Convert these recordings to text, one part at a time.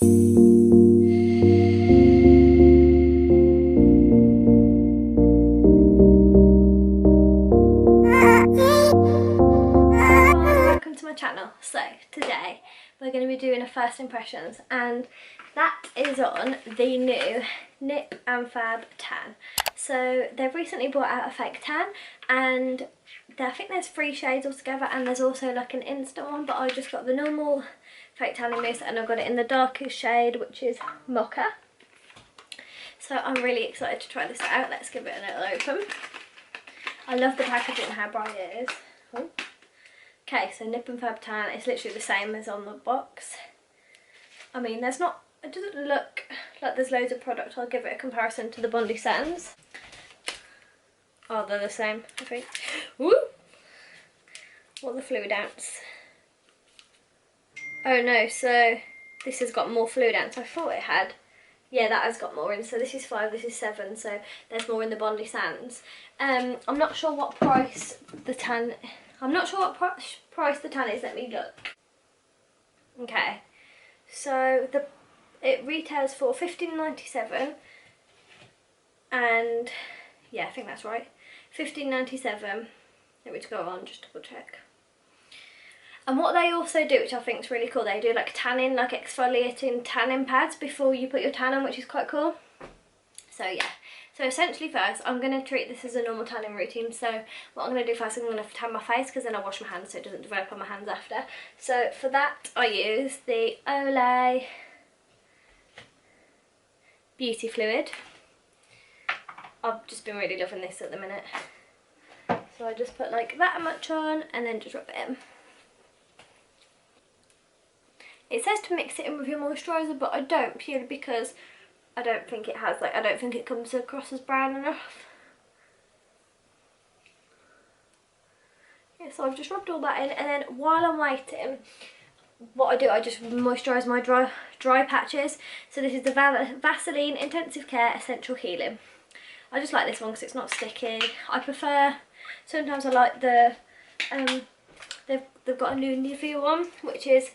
Welcome to my channel. So today we're going to be doing a first impressions, and that is on the new Nip and Fab tan. So they've recently brought out a fake tan, and I think there's 3 shades altogether, and there's also like an instant one, but I just got the normal fake tanning mousse and I've got it in the darkest shade, which is mocha. So I'm really excited to try this out. Let's give it a little open. I love the packaging, how bright it is. Oh. Okay, so Nip and Fab tan, it's literally the same as on the box. I mean, it doesn't look like there's loads of product. I'll give it a comparison to the Bondi Sands. Oh, they're the same, I think. Woo! What the fluid ounce? Oh no, so this has got more fluid ounce. I thought it had. Yeah, that has got more in. So this is 5, this is 7, so there's more in the Bondi Sands. I'm not sure what price the tan... I'm not sure what price the tan is. Let me look. Okay, so it retails for $15.97, and yeah, I think that's right. $15.97. Let me just go on, just double check. And what they also do, which I think is really cool, they do like tanning, like exfoliating tanning pads before you put your tan on, which is quite cool. So yeah. So essentially first, I'm going to treat this as a normal tanning routine. So what I'm going to do first, I'm going to tan my face, because then I wash my hands so it doesn't develop on my hands after. So for that, I use the Olay Beauty Fluid. I've just been really loving this at the minute. So I just put like that much on and then just rub it in. It says to mix it in with your moisturiser, but I don't, purely because I don't think it has, like, I don't think it comes across as brown enough. Yeah, so I've just rubbed all that in, and then while I'm waiting, what I do, I just moisturise my dry patches. So this is the Vaseline Intensive Care Essential Healing. I just like this one because it's not sticky. I prefer, sometimes I like the, they've got a new Nivea one, which is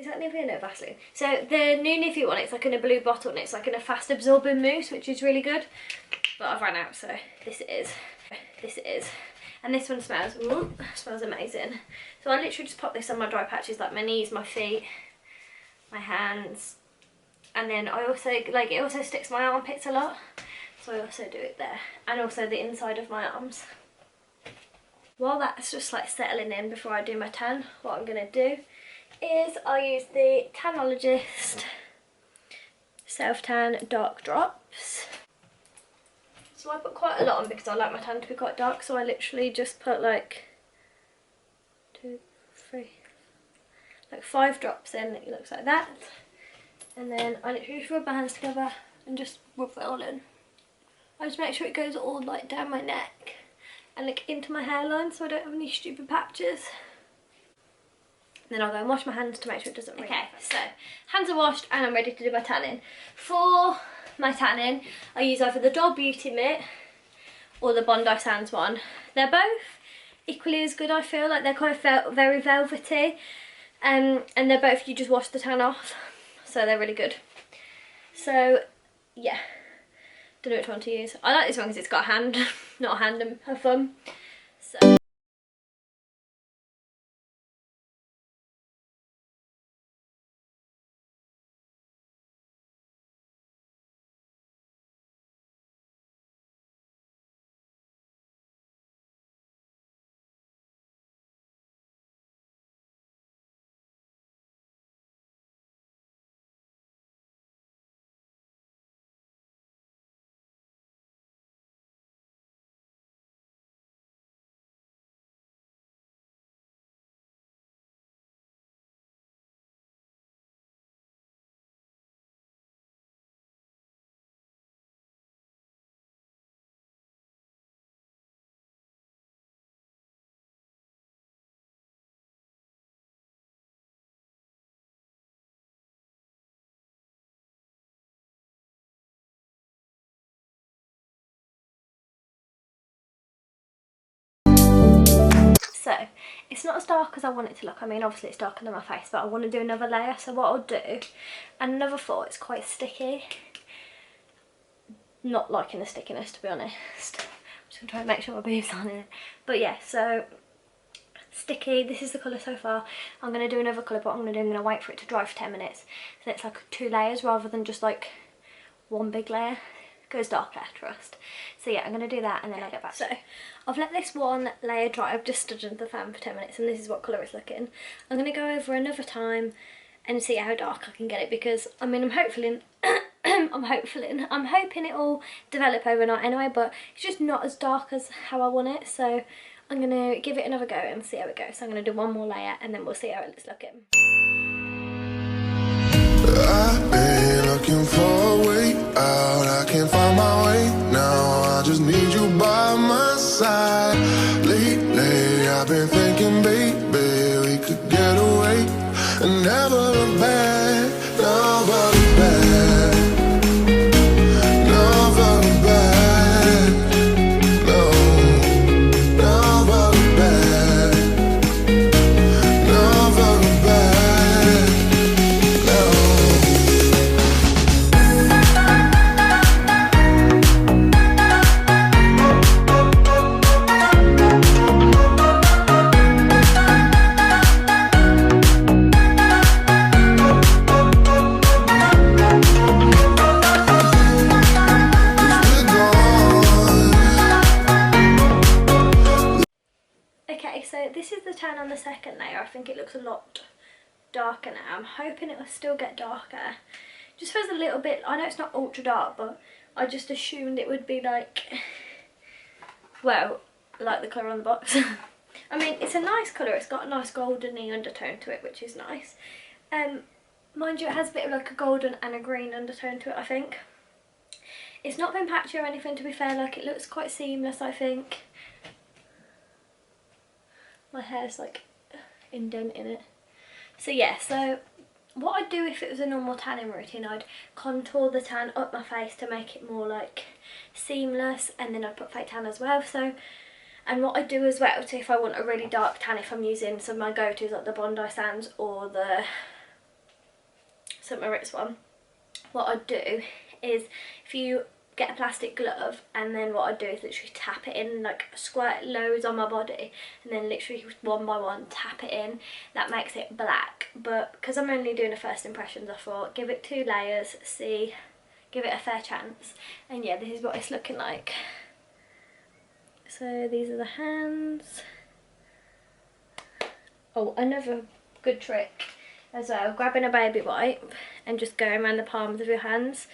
that Nivea? No, Vaseline. So the new Nivea one, it's like in a blue bottle, and it's like in a fast absorbing mousse, which is really good. But I've run out, so this it is. This it is. And this one smells, smells amazing. So I literally just pop this on my dry patches, like my knees, my feet, my hands. And then I also, like, it also sticks my armpits a lot. So I also do it there. And also the inside of my arms. While that's just like settling in before I do my tan, what I'm going to do is I use the Tanologist Self Tan Dark Drops. So I put quite a lot on because I like my tan to be quite dark, so I literally just put like 2, 3, like 5 drops in. It looks like that, and then I literally just rub my hands together and just rub it all in. I just make sure it goes all like down my neck and like into my hairline, so I don't have any stupid patches. Then I'll go and wash my hands to make sure it doesn't ring. Okay, so hands are washed and I'm ready to do my tanning. For my tanning, I use either the Doll Beauty Mitt or the Bondi Sands one. They're both equally as good, I feel. Like, they're kind of very velvety, and they're both, you just wash the tan off, so they're really good. So yeah, don't know which one to use. I like this one because it's got a hand, not a hand and a thumb. So It's not as dark as I want it to look. I mean, obviously it's darker than my face, but I want to do another layer. So what I'll do, and another thought, it's quite sticky. Not liking the stickiness, to be honest. I'm just going to try and make sure my boobs aren't in it. But yeah, so sticky. This is the colour so far. I'm going to do another colour, but I'm going to wait for it to dry for 10 minutes. So it's like 2 layers rather than just like one big layer. It goes darker, trust. So yeah, I'm going to do that and then I'll get back. So I've let this one layer dry. I've just stood under the fan for 10 minutes and this is what colour it's looking. I'm going to go over another time and see how dark I can get it, because I mean, I'm hoping it will develop overnight anyway, but it's just not as dark as how I want it. So I'm going to give it another go and see how it goes. So I'm going to do one more layer and then we'll see how it's looking. I've been looking for a way out, I can't find my way now, I just need you by my side. Lately I've been thinking, baby, we could get away and never look back, never look back, never look back, no, never look back, never look back, no. Okay, so this is the tan on the second layer. I think it looks a lot darker now. I'm hoping it will still get darker. Just feels a little bit, I know it's not ultra dark, but I just assumed it would be like, well, like the colour on the box. I mean, it's a nice colour. It's got a nice goldeny undertone to it, which is nice. Mind you, it has a bit of like a golden and a green undertone to it, I think. It's not been patchy or anything, to be fair. Like, it looks quite seamless, I think. My hair's like indent in it. So yeah, so what I'd do if it was a normal tanning routine, I'd contour the tan up my face to make it more like seamless, and then I'd put fake tan as well. So, and what I do as well, so if I want a really dark tan, if I'm using some of my go-tos like the Bondi Sands or the St. Moritz one, what I'd do is, if you get a plastic glove, and then what I do is literally tap it in, like squirt loads on my body, and then literally one by one tap it in. That makes it black, but because I'm only doing a first impressions, I thought give it 2 layers, see, give it a fair chance. And yeah, this is what it's looking like. So these are the hands. Oh, another good trick as well, grabbing a baby wipe and just going around the palms of your hands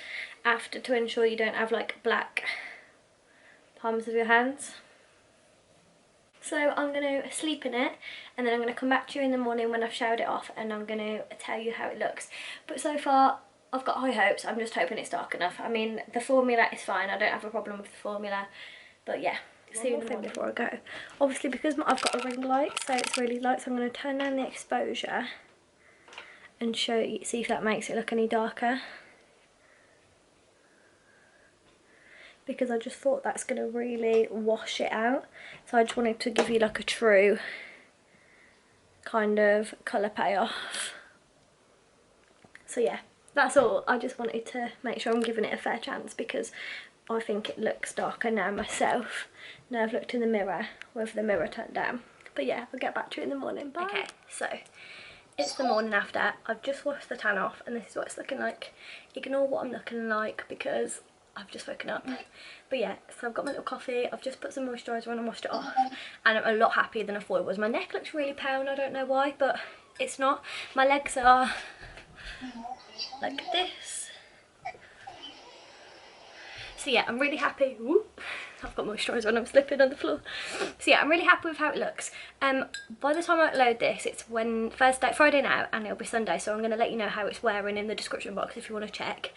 after, to ensure you don't have like black palms of your hands. So I'm going to sleep in it, and then I'm going to come back to you in the morning when I've showered it off, and I'm going to tell you how it looks. But so far I've got high hopes. I'm just hoping it's dark enough. I mean, the formula is fine, I don't have a problem with the formula, but yeah. See one thing before I go. Obviously, because I've got a ring light, so it's really light, so I'm going to turn down the exposure and show you, see if that makes it look any darker. Because I just thought that's going to really wash it out. So I just wanted to give you like a true kind of colour payoff. So yeah, that's all. I just wanted to make sure I'm giving it a fair chance, because I think it looks darker now myself. Now I've looked in the mirror with the mirror turned down. But yeah, I'll get back to you in the morning. Bye. Okay, so it's the morning after. I've just washed the tan off, and this is what it's looking like. Ignore what I'm looking like because I've just woken up. But yeah, so I've got my little coffee, I've just put some moisturiser on and washed it off, and I'm a lot happier than I thought it was. My neck looks really pale and I don't know why, but it's not. My legs are like this. So yeah, I'm really happy. Whoop. I've got moisturiser on, I'm slipping on the floor. So yeah, I'm really happy with how it looks. By the time I upload this, it's Friday now, and it'll be Sunday, so I'm going to let you know how it's wearing in the description box if you want to check.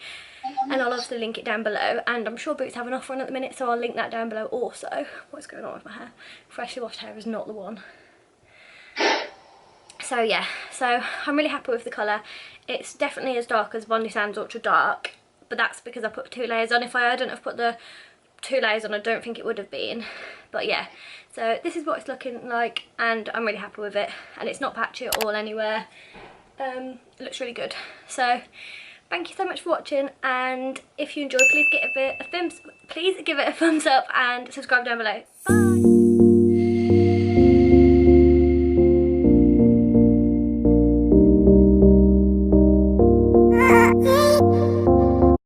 And I'll also link it down below, and I'm sure Boots have an offer on at the minute, so I'll link that down below also. What's going on with my hair? Freshly washed hair is not the one. So yeah, so I'm really happy with the colour. It's definitely as dark as Bondi Sands Ultra Dark, but that's because I put 2 layers on. If I hadn't have put the 2 layers on, I don't think it would have been. But yeah, so this is what it's looking like, and I'm really happy with it, and it's not patchy at all anywhere. It looks really good. So thank you so much for watching, and if you enjoyed, please give it a thumbs up and subscribe down below. Bye.